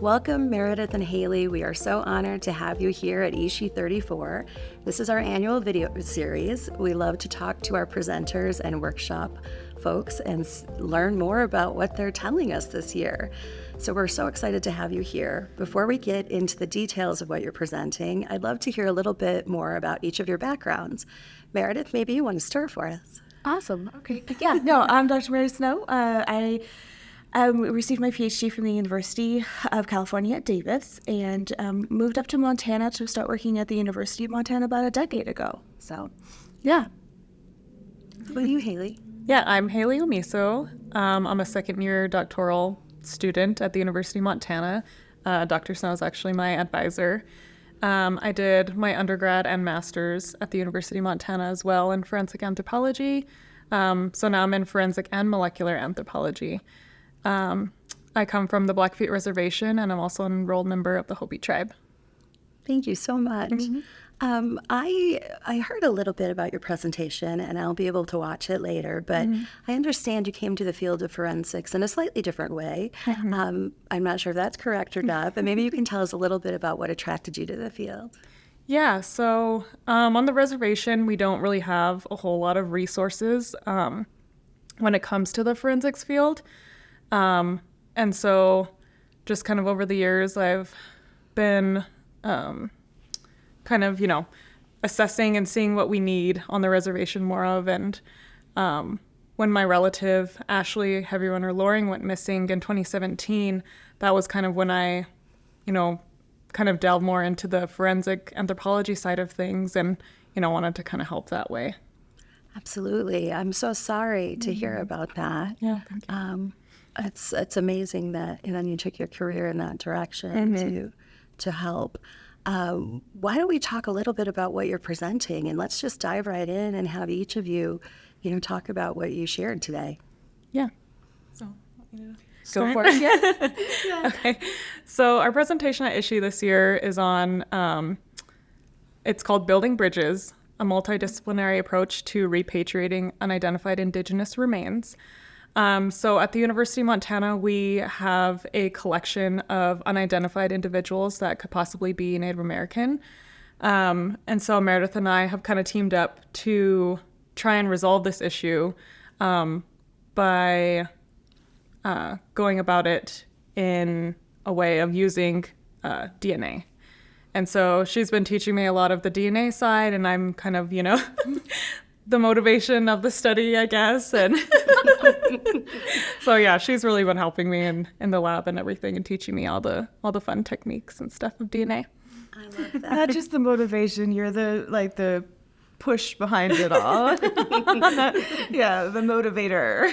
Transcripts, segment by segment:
Welcome, Meredith and Haley. We are so honored to have you here at Ishi 34. This is our annual video series. We love to talk to our presenters and workshop folks and learn more about what they're telling us this year. So we're so excited to have you here. Before we get into the details of what you're presenting, I'd love to hear a little bit more about each of your backgrounds. Meredith, maybe you want to start for us. Awesome. Okay. Yeah, no, I'm Dr. Meredith Snow. I received my PhD from the University of California at Davis and moved up to Montana to start working at the University of Montana about a decade ago. So, yeah. What are you, Haley? Yeah, I'm Haley Omeasoo. I'm a second-year doctoral student at the University of Montana. Dr. Snow is actually my advisor. I did my undergrad and master's at the University of Montana as well in forensic anthropology. So now I'm in forensic and molecular anthropology. I come from the Blackfeet Reservation, and I'm also an enrolled member of the Hopi tribe. Thank you so much. Mm-hmm. I heard a little bit about your presentation, and I'll be able to watch it later, but I understand you came to the field of forensics in a slightly different way. I'm not sure if that's correct or not, but maybe you can tell us a little bit about what attracted you to the field. Yeah, so on the reservation, we don't really have a whole lot of resources when it comes to the forensics field. And so just kind of over the years, I've been kind of, assessing and seeing what we need on the reservation more of. And when my relative, Ashley Heavy Runner Loring, went missing in 2017, that was kind of when I, kind of delved more into the forensic anthropology side of things and, wanted to kind of help that way. Absolutely. I'm so sorry to hear about that. Yeah, thank you. It's amazing that you took your career in that direction to help. Why don't we talk a little bit about what you're presenting, and let's just dive right in and have each of you, talk about what you shared today. Yeah. So Go for it. Yeah. Okay. So our presentation at Ishi this year is on, it's called Building Bridges, a Multidisciplinary Approach to Repatriating Unidentified Indigenous Remains. So at the University of Montana, we have a collection of unidentified individuals that could possibly be Native American. And so Meredith and I have kind of teamed up to try and resolve this issue by going about it in a way of using DNA. And so she's been teaching me a lot of the DNA side, and I'm kind of, the motivation of the study, I guess. And so, yeah, she's really been helping me in the lab and everything and teaching me all the fun techniques and stuff of DNA. I love that. Not just the motivation, you're the push behind it all. Yeah, the motivator.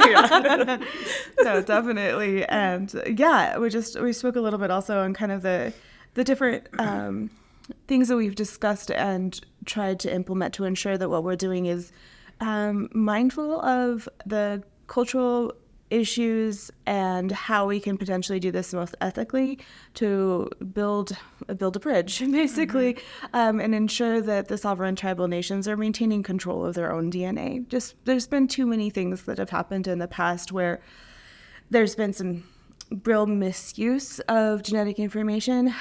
Yeah. No, definitely. And yeah, we spoke a little bit also on kind of the different things that we've discussed and tried to implement to ensure that what we're doing is mindful of the cultural issues and how we can potentially do this most ethically to build a bridge, basically, and ensure that the sovereign tribal nations are maintaining control of their own DNA. There's been too many things that have happened in the past where there's been some real misuse of genetic information.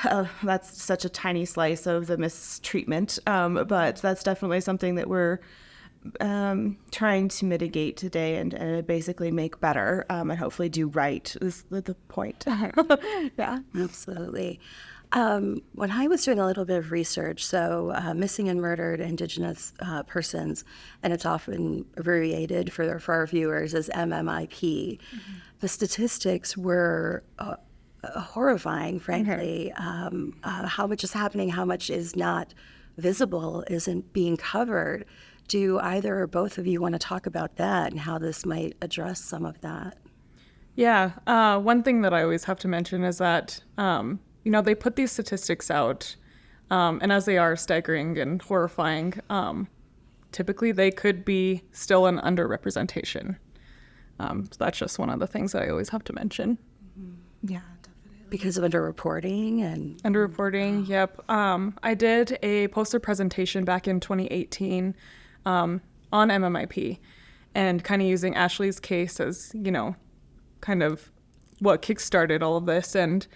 That's such a tiny slice of the mistreatment, but that's definitely something that we're trying to mitigate today and basically make better and hopefully do right is the point. Yeah, absolutely. When I was doing a little bit of research, so missing and murdered Indigenous persons, and it's often abbreviated for our viewers as MMIP, the statistics were horrifying, frankly. How much is happening, how much is not visible, isn't being covered. Do either or both of you want to talk about that and how this might address some of that? Yeah, one thing that I always have to mention is that they put these statistics out, and as they are staggering and horrifying, typically they could be still an underrepresentation. So that's just one of the things that I always have to mention. Yeah, definitely. Because of underreporting and... Underreporting, yep. I did a poster presentation back in 2018 on MMIP and kind of using Ashley's case as, kind of what kickstarted all of this. And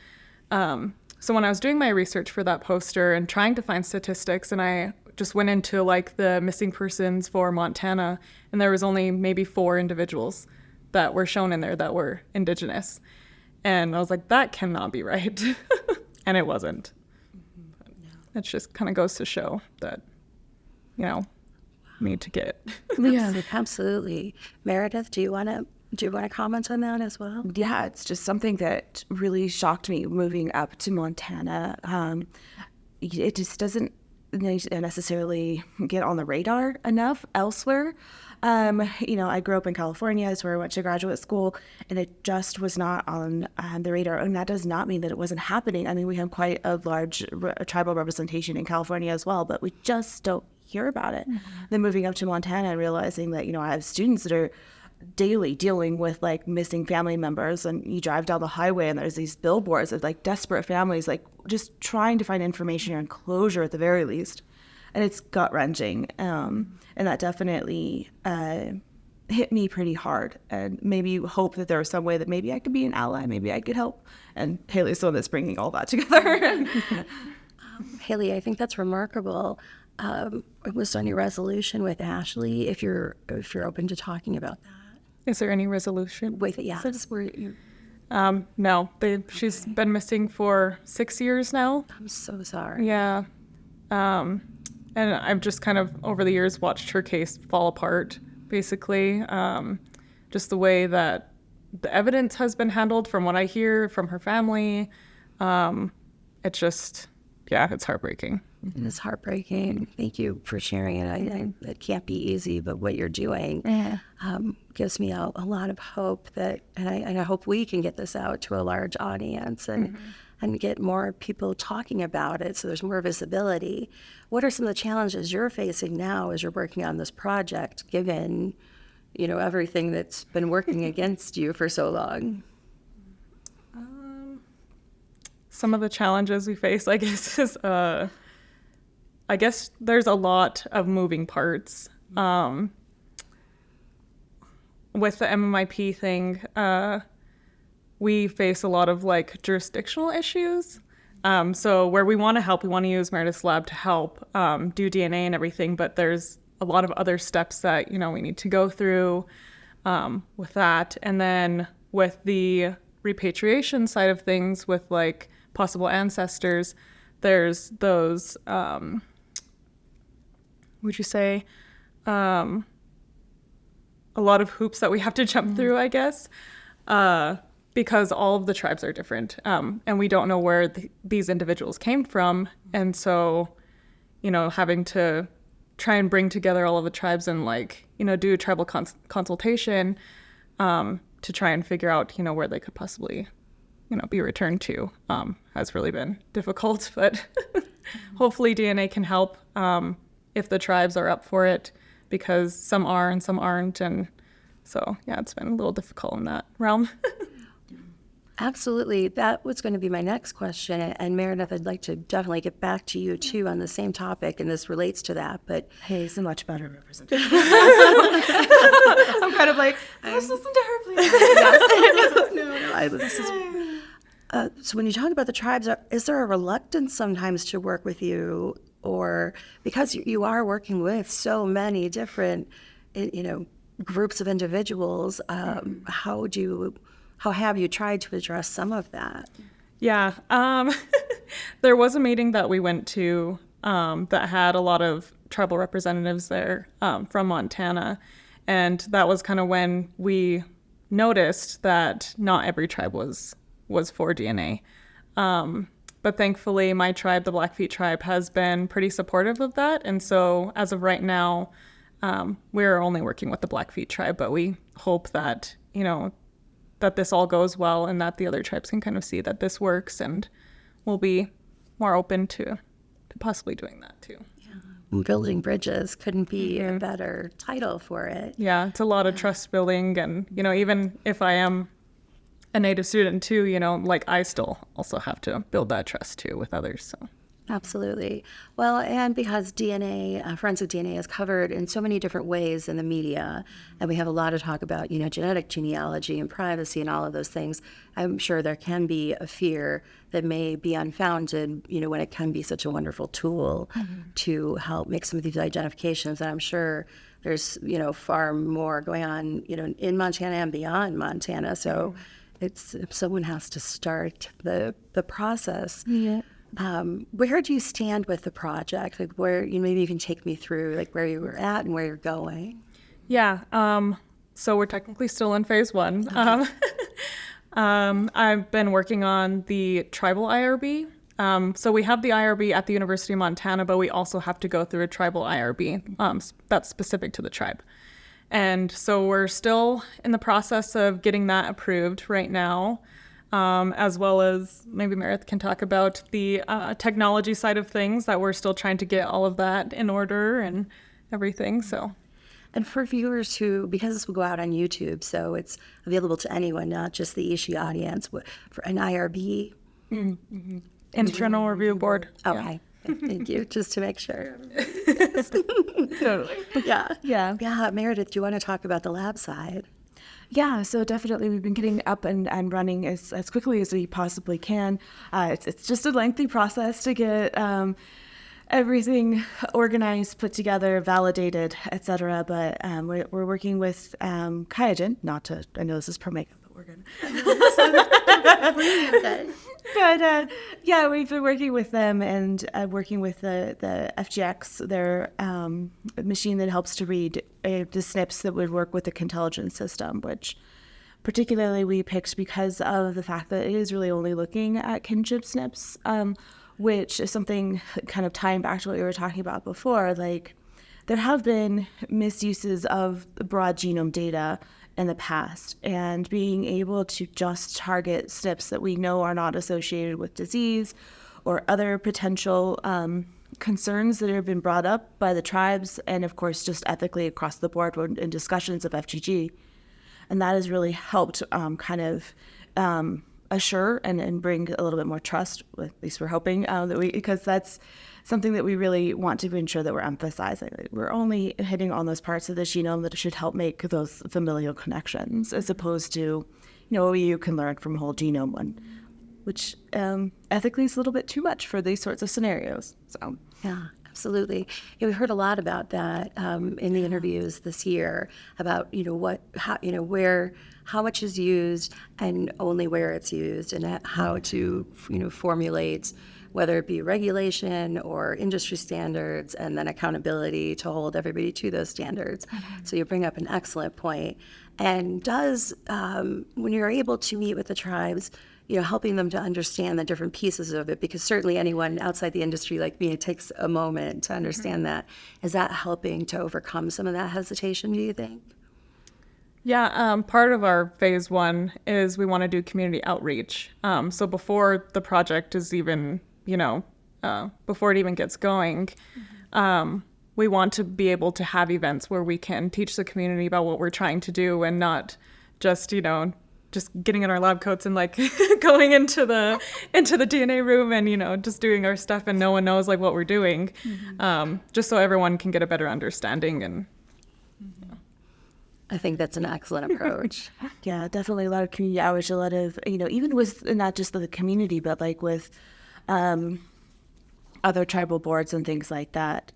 So when I was doing my research for that poster and trying to find statistics, and I just went into like the missing persons for Montana, and there was only maybe 4 individuals that were shown in there that were Indigenous. And I was like, that cannot be right. And it wasn't. It just kind of goes to show that, need to get. Yeah, absolutely. Meredith, do you want to comment on that as well? Yeah, it's just something that really shocked me moving up to Montana. It just doesn't necessarily get on the radar enough elsewhere. I grew up in California, is where I went to graduate school, and it just was not on the radar. And that does not mean that it wasn't happening. I mean, we have quite a large tribal representation in California as well, but we just don't hear about it. Then moving up to Montana and realizing that, I have students that are daily dealing with like missing family members, and you drive down the highway and there's these billboards of like desperate families, like just trying to find information and closure at the very least. And it's gut-wrenching. And that definitely hit me pretty hard, and maybe hope that there was some way that maybe I could be an ally, maybe I could help. And Haley's the one that's bringing all that together. Haley, I think that's remarkable. It was on your resolution with Ashley, if you're open to talking about that. Is there any resolution? With yes, where you. No, she's been missing for 6 years now. I'm so sorry. Yeah. And I've just kind of over the years watched her case fall apart, basically. Just the way that the evidence has been handled from what I hear from her family. It's just, it's heartbreaking. It is heartbreaking. Thank you for sharing it. It can't be easy, but what you're doing gives me a lot of hope and I hope we can get this out to a large audience and get more people talking about it so there's more visibility. What are some of the challenges you're facing now as you're working on this project, given, everything that's been working against you for so long? Some of the challenges we face, I guess, is I guess there's a lot of moving parts. With the MMIP thing, we face a lot of like jurisdictional issues. So where we want to help, we want to use Meredith's lab to help do DNA and everything, but there's a lot of other steps that, we need to go through with that. And then with the repatriation side of things, with like possible ancestors, there's those, would you say, a lot of hoops that we have to jump through, I guess, because all of the tribes are different, and we don't know where these individuals came from. And so, having to try and bring together all of the tribes and do a tribal consultation to try and figure out, where they could possibly, be returned to has really been difficult. But hopefully DNA can help if the tribes are up for it, because some are and some aren't. And so, it's been a little difficult in that realm. Absolutely. That was going to be my next question. And Meredith, I'd like to definitely get back to you too on the same topic, and this relates to that. But Hayes, a much better representation. I'm kind of like, let's listen to her, please. So when you talk about the tribes, is there a reluctance sometimes to work with you, or because you are working with so many different, groups of individuals? How have you tried to address some of that? Yeah. There was a meeting that we went to that had a lot of tribal representatives there from Montana. And that was kind of when we noticed that not every tribe was for DNA. But thankfully, my tribe, the Blackfeet tribe, has been pretty supportive of that. And so as of right now, we're only working with the Blackfeet tribe, but we hope that, that this all goes well and that the other tribes can kind of see that this works, and we'll be more open to possibly doing that too. Yeah. Building bridges couldn't be a better title for it. Yeah, it's a lot of trust building, and, even if I am a Native student too, I still also have to build that trust too with others. So Absolutely. Well, and because DNA, forensic DNA is covered in so many different ways in the media, and we have a lot of talk about, genetic genealogy and privacy and all of those things, I'm sure there can be a fear that may be unfounded, when it can be such a wonderful tool to help make some of these identifications. And I'm sure there's, far more going on, in Montana and beyond Montana. So it's, if someone has to start the process. Yeah. Where do you stand with the project? Like where, maybe you can take me through like where you were at and where you're going. Yeah. So we're technically still in phase 1. I've been working on the tribal IRB. So we have the IRB at the University of Montana, but we also have to go through a tribal IRB that's specific to the tribe. And so we're still in the process of getting that approved right now. As well as maybe Meredith can talk about the technology side of things, that we're still trying to get all of that in order and everything. So, and for viewers who, because this will go out on YouTube, so it's available to anyone, not just the Ishi audience, for an IRB. Internal Review Board. Okay. Yeah. Thank you. Just to make sure. Totally. Yeah. Yeah. Yeah. Meredith, do you want to talk about the lab side? Yeah, so definitely we've been getting up and running as quickly as we possibly can. It's just a lengthy process to get everything organized, put together, validated, etc. But we're working with Kyogen, I know this is pro makeup, but we're good. Okay. But yeah, we've been working with them and working with the FGX, their machine that helps to read the SNPs that would work with the intelligence system, which particularly we picked because of the fact that it is really only looking at kinship SNPs, which is something kind of tying back to what we were talking about before. Like, there have been misuses of the broad genome data in the past, and being able to just target SNPs that we know are not associated with disease or other potential concerns that have been brought up by the tribes, and of course just ethically across the board in discussions of FGG. And that has really helped kind of assure and bring a little bit more trust, at least we're hoping, because that's something that we really want to ensure that we're emphasizing. We're only hitting on those parts of the genome that should help make those familial connections, as opposed to, you can learn from a whole genome one, which ethically is a little bit too much for these sorts of scenarios. So yeah. Absolutely. Yeah, we heard a lot about that in the interviews this year about, how much is used and only where it's used, and how to, formulate, whether it be regulation or industry standards, and then accountability to hold everybody to those standards. Mm-hmm. So you bring up an excellent point. And when you're able to meet with the tribes, helping them to understand the different pieces of it, because certainly anyone outside the industry like me, it takes a moment to understand that. Is that helping to overcome some of that hesitation, do you think? Yeah, part of our phase 1 is we want to do community outreach. So before the project is even, before it even gets going, we want to be able to have events where we can teach the community about what we're trying to do, and not just, just getting in our lab coats and like going into the DNA room and, just doing our stuff and no one knows like what we're doing, just so everyone can get a better understanding. And I think that's an excellent approach. Yeah, definitely a lot of community outreach, a lot of, even with not just the community, but like with other tribal boards and things like that.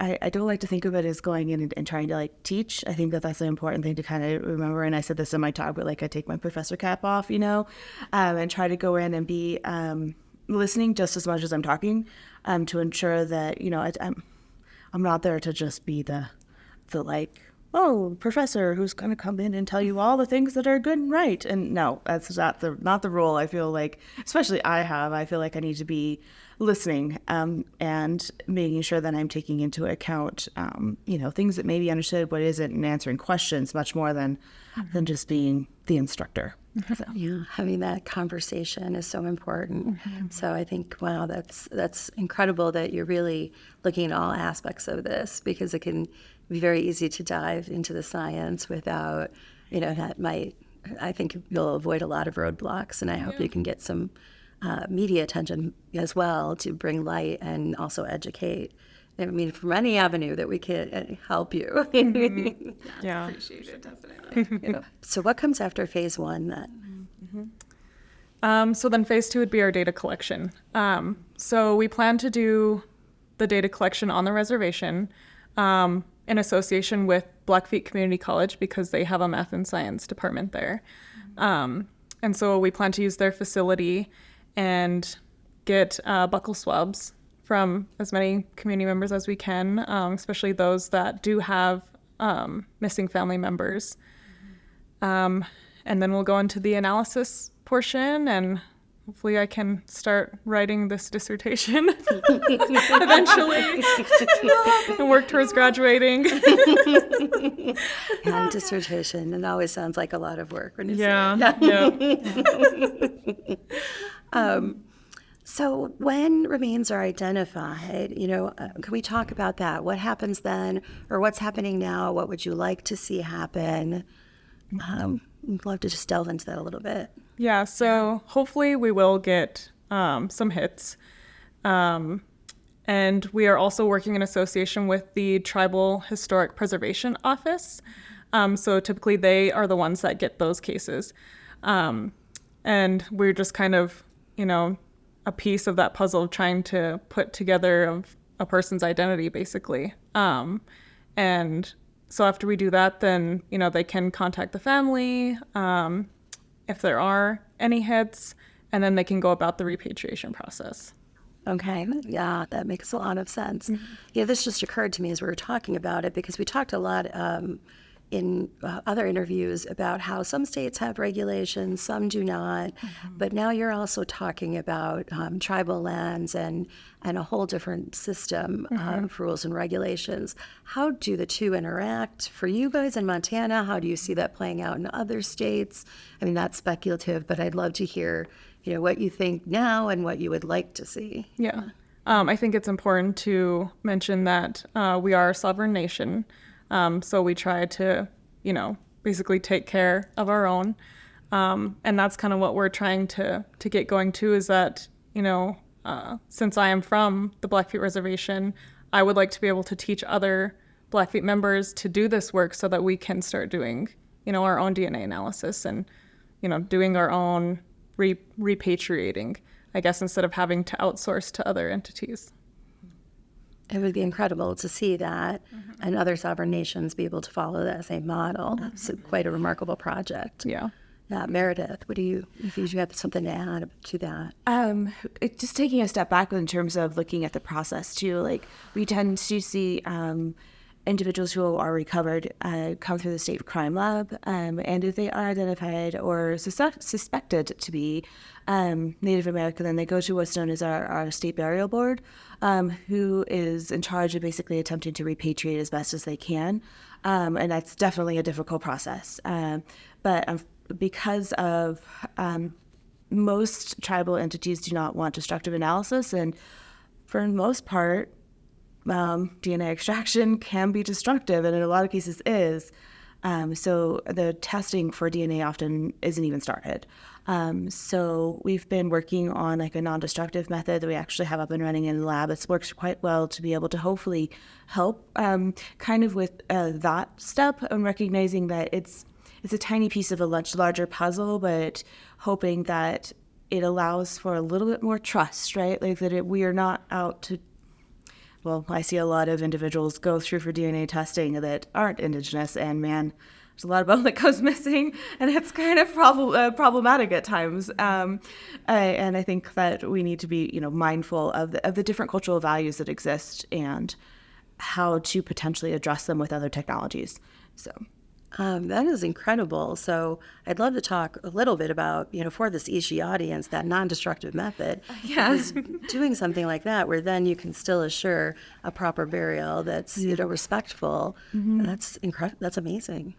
I don't like to think of it as going in and trying to like teach. I think that that's an important thing to kind of remember. And I said this in my talk, but like I take my professor cap off, and try to go in and be listening just as much as I'm talking, to ensure that, I'm not there to just be the like, oh, professor who's going to come in and tell you all the things that are good and right. And no, that's not the role. I feel like, especially I feel like I need to be listening and making sure that I'm taking into account, things that may be understood, but isn't, and answering questions much more than just being the instructor. So. Yeah, having that conversation is so important. So I think, wow, that's incredible that you're really looking at all aspects of this, because it can be very easy to dive into the science without, I think you'll avoid a lot of roadblocks, and I hope you can get some media attention as well to bring light and also educate. I mean, from any avenue that we can help you. Yeah. Appreciate it, definitely. So what comes after phase 1 then? So then phase 2 would be our data collection. So we plan to do the data collection on the reservation in association with Blackfeet Community College because they have a math and science department there. And so we plan to use their facility and get buccal swabs from as many community members as we can, especially those that do have missing family members. And then we'll go into the analysis portion, and hopefully I can start writing this dissertation eventually and work towards graduating. And dissertation, it always sounds like a lot of work when you say it. So when remains are identified, can we talk about that? What happens then, or what's happening now? What would you like to see happen? I'd love to just delve into that a little bit. Yeah, so hopefully we will get some hits. And we are also working in association with the Tribal Historic Preservation Office. So typically they are the ones that get those cases. And we're just kind of, a piece of that puzzle of trying to put together of a person's identity, basically. And so after we do that, then, they can contact the family if there are any hits, and then they can go about the repatriation process. Okay. Yeah, that makes a lot of sense. Yeah, this just occurred to me as we were talking about it, because we talked a lot in other interviews about how some states have regulations, some do not. But now you're also talking about tribal lands and a whole different system of rules and regulations. How do the two interact for you guys in Montana? How do you see that playing out in other states? I mean, that's speculative, but I'd love to hear, what you think now and what you would like to see. Yeah. I think it's important to mention that we are a sovereign nation. So we try to, basically take care of our own. And that's kind of what we're trying to get going to, is that, since I am from the Blackfeet Reservation, I would like to be able to teach other Blackfeet members to do this work so that we can start doing, our own DNA analysis and, doing our own repatriating, I guess, instead of having to outsource to other entities. It would be incredible to see that and other sovereign nations be able to follow that same model. It's quite a remarkable project. Yeah. Meredith, if you have something to add to that? Just taking a step back in terms of looking at the process too, like we tend to see individuals who are recovered come through the state crime lab, and if they are identified or suspected to be Native American, then they go to what's known as our state burial board, who is in charge of basically attempting to repatriate as best as they can, and that's definitely a difficult process. But because of most tribal entities do not want destructive analysis, and for the most part, DNA extraction can be destructive, and in a lot of cases is. So the testing for DNA often isn't even started. So we've been working on like a non-destructive method that we actually have up and running in the lab. It's works quite well to be able to hopefully help kind of with that step, and recognizing that it's a tiny piece of a much larger puzzle, but hoping that it allows for a little bit more trust, right? Like that we are not out to, well, I see a lot of individuals go through for DNA testing that aren't Indigenous, and man, there's a lot of bone that goes missing, and it's kind of problematic at times. And I think that we need to be, mindful of the different cultural values that exist and how to potentially address them with other technologies. So. That is incredible. So I'd love to talk a little bit about, for this Ishi audience, that non-destructive method. Yes. Doing something like that where then you can still assure a proper burial that's, respectful. That's incredible. That's amazing.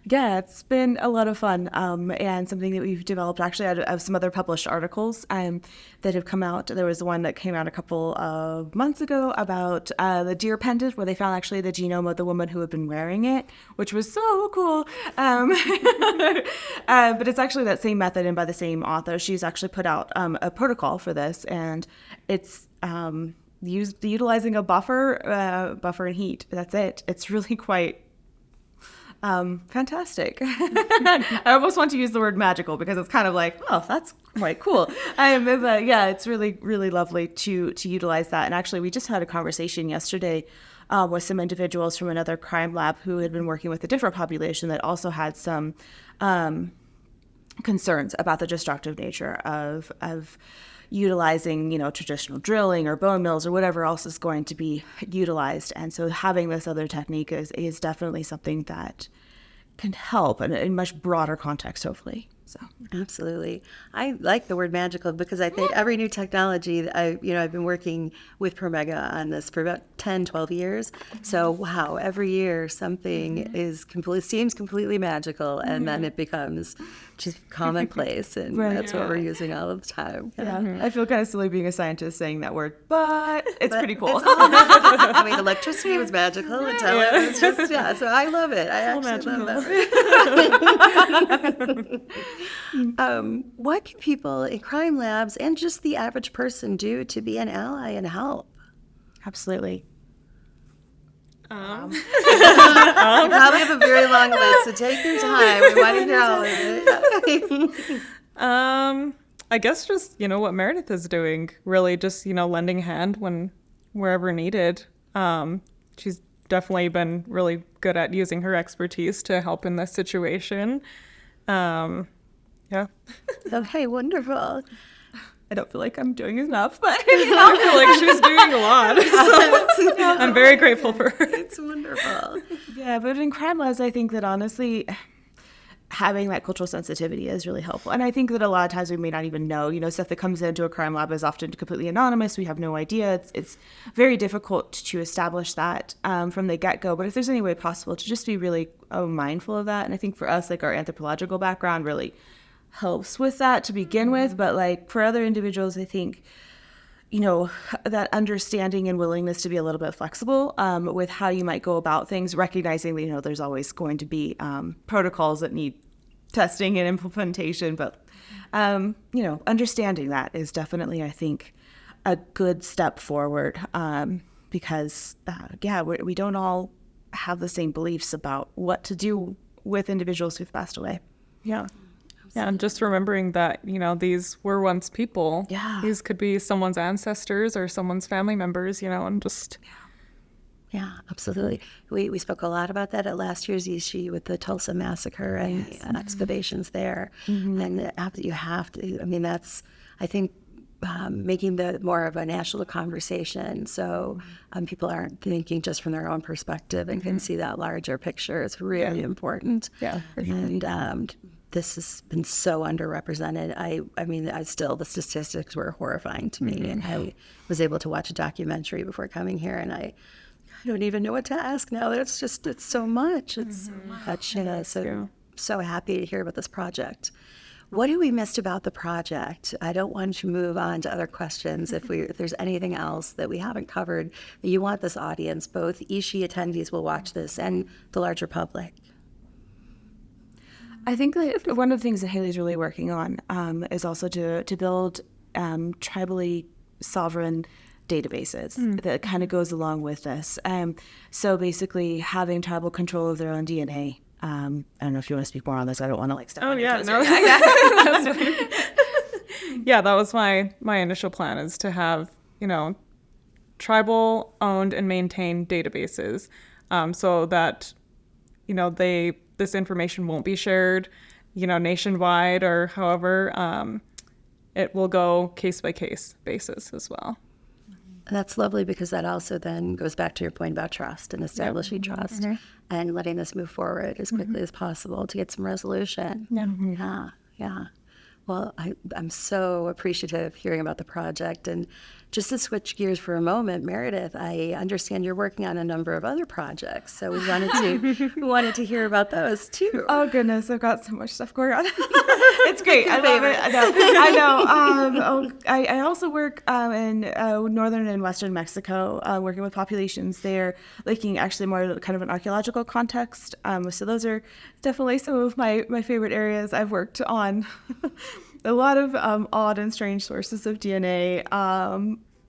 Yeah, it's been a lot of fun, and something that we've developed actually out of some other published articles that have come out. There was one that came out a couple of months ago about the deer pendant, where they found actually the genome of the woman who had been wearing it, which was so cool. But it's actually that same method and by the same author. She's actually put out a protocol for this, and it's utilizing a buffer and heat. That's it. It's really quite fantastic. I almost want to use the word magical because it's kind of like, oh, that's quite cool. But yeah, it's really, really lovely to utilize that. And actually, we just had a conversation yesterday with some individuals from another crime lab who had been working with a different population that also had some concerns about the destructive nature of utilizing, traditional drilling or bone mills or whatever else is going to be utilized. And so having this other technique is definitely something that can help in a much broader context, hopefully. So Absolutely. I like the word magical because I think every new technology that I've been working with Promega on this for about 10, 12 years. So wow, every year something seems completely magical and then it becomes just commonplace and that's what we're using all of the time. yeah, I feel kind of silly being a scientist saying that word, but it's pretty cool. I mean, electricity was magical until it was just, so I love it. I actually love that. What can people in crime labs and just the average person do to be an ally and help? Absolutely. You probably have a very long list, so take your time. We want to hear all of it. I guess just, what Meredith is doing, really just, lending a hand wherever needed. She's definitely been really good at using her expertise to help in this situation. Yeah. Okay, wonderful. I don't feel like I'm doing enough, but I feel like she's doing a lot. So I'm very grateful for her. It's wonderful. yeah, but in crime labs, I think that honestly, having that cultural sensitivity is really helpful. And I think that a lot of times we may not even know, stuff that comes into a crime lab is often completely anonymous. We have no idea. It's very difficult to establish that from the get-go. But if there's any way possible to just be really mindful of that. And I think for us, like our anthropological background really helps with that to begin with. But like for other individuals, I think, that understanding and willingness to be a little bit flexible with how you might go about things, recognizing that, there's always going to be protocols that need testing and implementation. But, understanding that is definitely, I think, a good step forward because, we don't all have the same beliefs about what to do with individuals who've passed away. Yeah. Yeah, and just remembering that, these were once people. Yeah. These could be someone's ancestors or someone's family members, and just... Yeah, absolutely. We spoke a lot about that at last year's issue with the Tulsa massacre and excavations there. And you have to, that's, I think, making the more of a national conversation so people aren't thinking just from their own perspective and can see that larger picture is really important. Yeah. And this has been so underrepresented. The statistics were horrifying to me. And I was able to watch a documentary before coming here, and I don't even know what to ask now. It's so much. It's so much. So happy to hear about this project. What do we missed about the project? I don't want to move on to other questions. If there's anything else that we haven't covered that you want this audience, both ISHE attendees will watch this and the larger public. I think that one of the things that Haley's really working on is also to build tribally sovereign databases that kind of goes along with this. So basically having tribal control of their own DNA. I don't know if you want to speak more on this. I don't want to step on your toes. Yeah, that was my initial plan, is to have, tribal owned and maintained databases so that, this information won't be shared, nationwide or however. It will go case by case basis as well. That's lovely because that also then goes back to your point about trust and establishing trust and letting this move forward as quickly as possible to get some resolution. Yeah. Well, I'm so appreciative of hearing about the project and just to switch gears for a moment, Meredith, I understand you're working on a number of other projects, so we wanted to hear about those too. Oh goodness, I've got so much stuff going on. It's great. I love it. I know. I also work in northern and western Mexico, working with populations there, looking actually more kind of an archaeological context. So those are definitely some of my favorite areas. I've worked on a lot of odd and strange sources of DNA.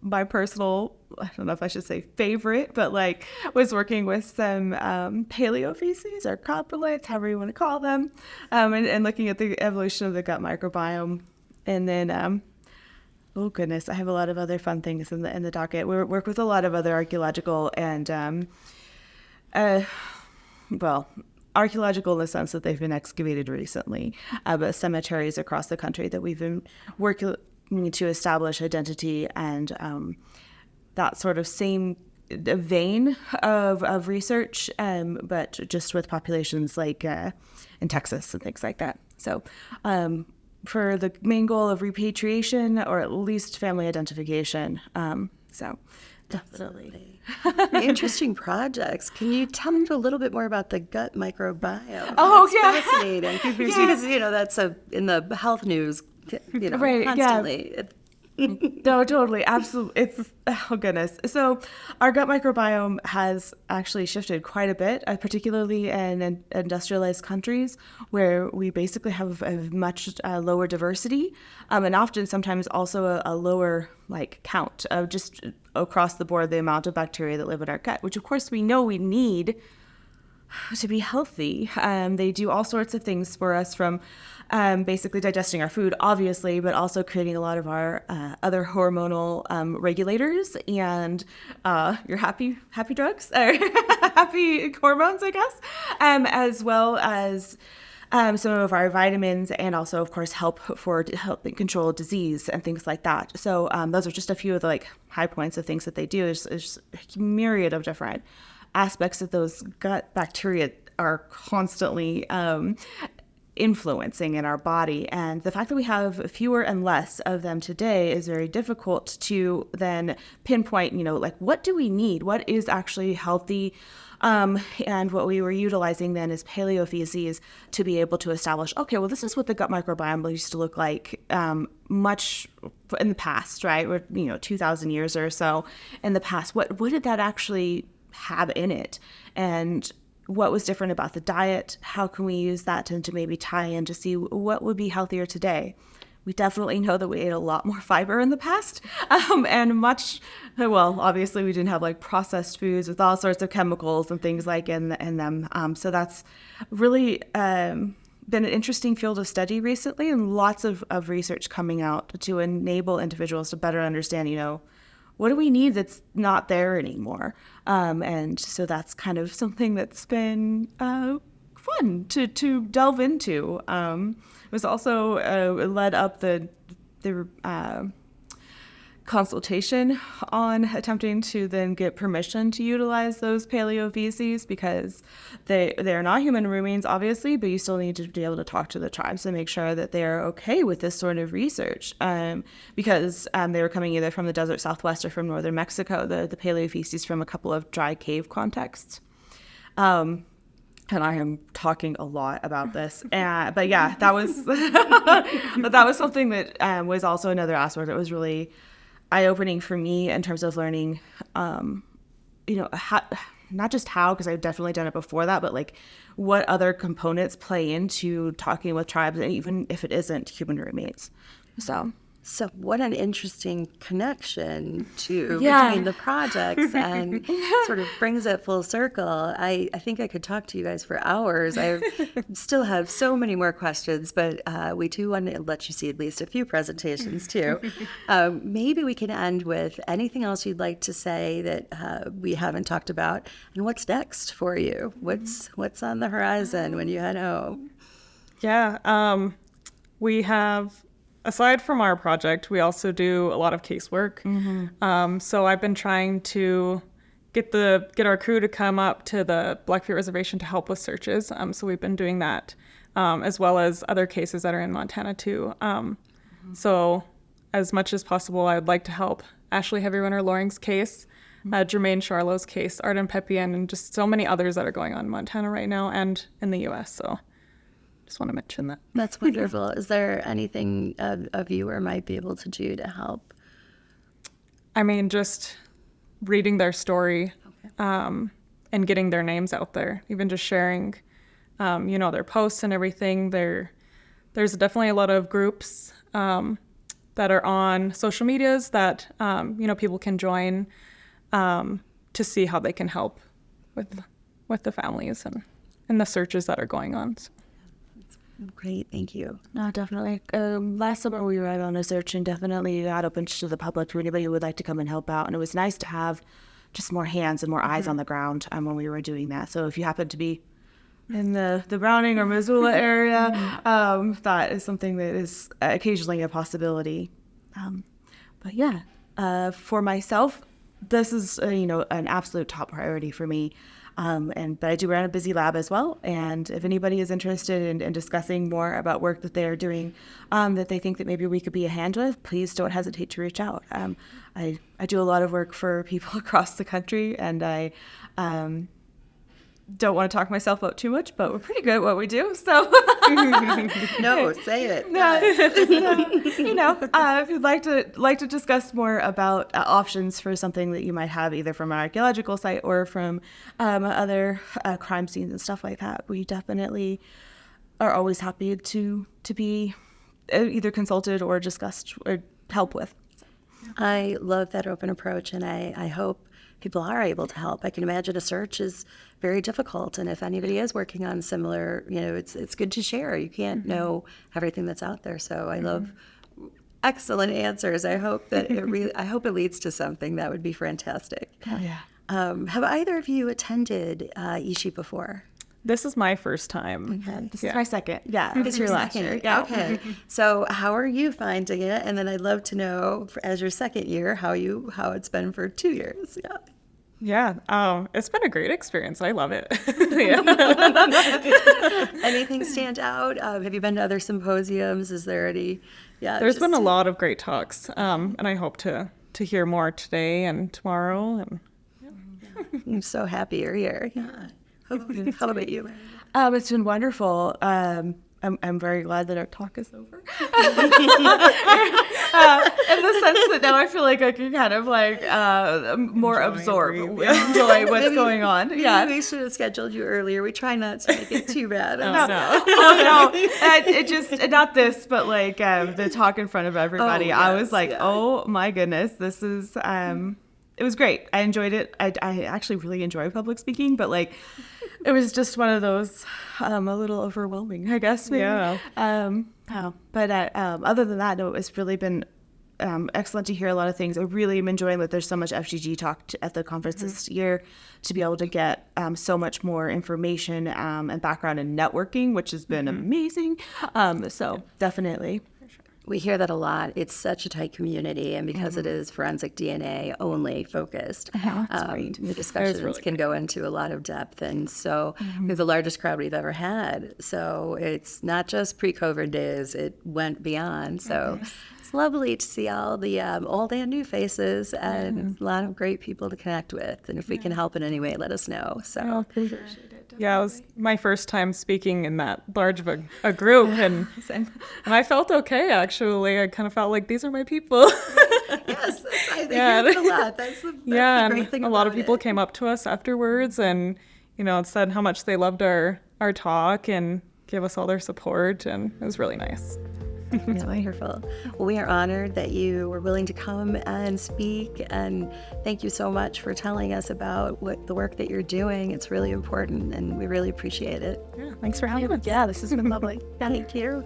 My personal, I don't know if I should say favorite, but like was working with some paleofeces or coprolites, however you want to call them, and looking at the evolution of the gut microbiome. And then, oh goodness, I have a lot of other fun things in the docket. We work with a lot of other archaeological and, archaeological in the sense that they've been excavated recently, but cemeteries across the country that we've been working to establish identity and that sort of same vein of research, but just with populations like in Texas and things like that. So for the main goal of repatriation or at least family identification. So definitely. Interesting projects. Can you tell me a little bit more about the gut microbiome? Oh, That's yeah. fascinating. Because, that's in the health news, Right, yeah. constantly. No, totally. Absolutely. It's, oh goodness. So our gut microbiome has actually shifted quite a bit, particularly in industrialized countries where we basically have a much lower diversity, and often sometimes also a lower count of just across the board, the amount of bacteria that live in our gut, which of course we know we need to be healthy. They do all sorts of things for us, from basically digesting our food, obviously, but also creating a lot of our other hormonal regulators and your happy drugs, or happy hormones, I guess, as well as some of our vitamins, and also, of course, help control disease and things like that. So those are just a few of the high points of things that they do. There's a myriad of different aspects of those gut bacteria are constantly influencing in our body. And the fact that we have fewer and less of them today is very difficult to then pinpoint, what do we need? What is actually healthy? And what we were utilizing then is paleofeces to be able to establish, okay, well, this is what the gut microbiome used to look like much in the past, right? 2,000 years or so in the past. What did that actually have in it? And what was different about the diet? How can we use that to maybe tie in to see what would be healthier today? We definitely know that we ate a lot more fiber in the past, and obviously we didn't have processed foods with all sorts of chemicals and things in them. So that's really been an interesting field of study recently, and lots of research coming out to enable individuals to better understand, what do we need that's not there anymore? And so that's kind of something that's been fun to delve into. It was also led up the consultation on attempting to then get permission to utilize those paleofeces, because they're not human remains, obviously, but you still need to be able to talk to the tribes and make sure that they're okay with this sort of research, because they were coming either from the desert Southwest or from northern Mexico, the paleofeces from a couple of dry cave contexts. And I am talking a lot about this, but yeah, that was that was something that was also another aspect that was really eye-opening for me in terms of learning, how, not just how, because I've definitely done it before that, but what other components play into talking with tribes, and even if it isn't human remains. So what an interesting connection between the projects, and sort of brings it full circle. I think I could talk to you guys for hours. I still have so many more questions, but we do want to let you see at least a few presentations too. Maybe we can end with anything else you'd like to say that we haven't talked about, and what's next for you? What's on the horizon when you head home? Yeah, we have, aside from our project, we also do a lot of casework. Mm-hmm. So I've been trying to get our crew to come up to the Blackfeet Reservation to help with searches. So we've been doing that, as well as other cases that are in Montana too. So as much as possible, I would like to help Ashley Heavy Runner Loring's case, Jermaine Charlot's case, Arden Peppian, and just so many others that are going on in Montana right now and in the U.S. So just want to mention that. That's wonderful. Is there anything a viewer might be able to do to help? I mean, just reading their story and getting their names out there, even just sharing, their posts and everything. There's definitely a lot of groups that are on social medias that, people can join to see how they can help with the families and the searches that are going on. So. Great, thank you. No, definitely. Last summer we were out on a search and definitely got open to the public for anybody who would like to come and help out. And it was nice to have just more hands and more eyes on the ground when we were doing that. So if you happen to be in the Browning or Missoula area, that is something that is occasionally a possibility. But yeah, for myself, this is, an absolute top priority for me. But I do run a busy lab as well. And if anybody is interested in discussing more about work that they are doing, that they think that maybe we could be a hand with, please don't hesitate to reach out. I do a lot of work for people across the country, and I don't want to talk myself out too much, but we're pretty good at what we do. So No, say it. If you'd like to discuss more about options for something that you might have either from an archaeological site or from other crime scenes and stuff like that, we definitely are always happy to be either consulted or discussed or help with. I love that open approach, and I hope people are able to help. I can imagine a search is very difficult, and if anybody is working on similar, it's good to share. You can't know everything that's out there. So I love excellent answers. I hope that I hope it leads to something. That would be fantastic. Oh yeah. Have either of you attended Ishi before? This is my first time. Okay. This is my second. Yeah. It's your last year. Yeah. Okay. So how are you finding it? And then I'd love to know, as your second year, how it's been for 2 years. Yeah. Yeah, it's been a great experience. I love it. Anything stand out? Have you been to other symposiums? Is there any? Yeah. There's been a lot of great talks, and I hope to hear more today and tomorrow. And I'm so happy you're here. Yeah. How about you? It's been wonderful. I'm very glad that our talk is over. In the sense that now I feel like I can kind of more absorb, enjoy what's going on. Yeah, we should have scheduled you earlier. We try not to make it too bad. No. It just not this, but the talk in front of everybody. Oh, I was yes, like, yeah. oh my goodness, this is. It was great. I enjoyed it. I actually really enjoy public speaking, but it was just one of those a little overwhelming, I guess. Maybe. Yeah. But other than that, no, it's really been excellent to hear a lot of things. I really am enjoying that there's so much FGG talk at the conference this year to be able to get so much more information and background and networking, which has been amazing. So definitely. We hear that a lot. It's such a tight community, and because it is forensic DNA only focused, the discussions can go into a lot of depth. And so we have the largest crowd we've ever had. So it's not just pre-COVID days; it went beyond. So it's lovely to see all the old and new faces, and a lot of great people to connect with. And if we can help in any way, let us know. So. Yeah, it was my first time speaking in that large of a group, and I felt okay, actually. I kind of felt like these are my people. Yes, I hear it a lot. That's the great thing a lot of people came up to us afterwards and, said how much they loved our talk and gave us all their support, and it was really nice. It's wonderful. Well, we are honored that you were willing to come and speak, and thank you so much for telling us about the work that you're doing. It's really important, and we really appreciate it. Yeah, thanks for having us. Yeah, this has been lovely. Thank you.